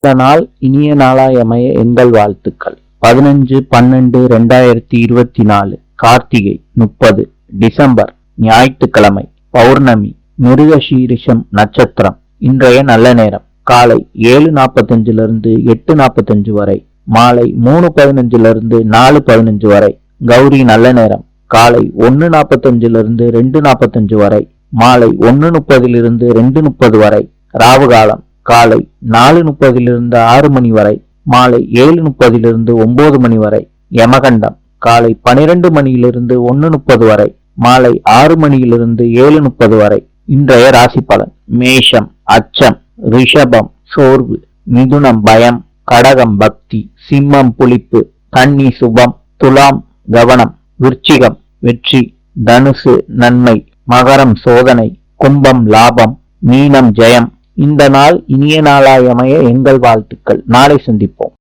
இந்த நாள் இனிய நாளாய் அமைய எங்கள் வாழ்த்துக்கள். 15/12/2024 கார்த்திகை 30 டிசம்பர் ஞாயிற்றுக்கிழமை பௌர்ணமி மிருகசீரிஷம் நட்சத்திரம். இன்றைய நல்ல நேரம் காலை 7:45 8:45 வரை, மாலை 3:15 4:15 வரை. கௌரி நல்ல நேரம் காலை 1:45 2:45 வரை, மாலை 1:30 2:30 வரை. ராவு காலம் காலை 4:30 6 மணி வரை, மாலை 7:30 9 மணி வரை. யமகண்டம் காலை 12 மணியிலிருந்து 1:30 வரை, மாலை 6 மணியிலிருந்து 7:30 வரை. இன்றைய ராசி பலன்: மேஷம் அச்சம், ரிஷபம் சோர்வு, மிதுனம் பயம், கடகம் பக்தி, சிம்மம் புளிப்பு, கன்னி சுபம், துலாம் கவனம், விருச்சிகம் வெற்றி, தனுசு நன்மை, மகரம் சோதனை, கும்பம் லாபம், மீனம் ஜெயம். இந்த நாள் இனிய நாளாய் அமைய எங்கள் வாழ்த்துக்கள். நாளை சந்திப்போம்.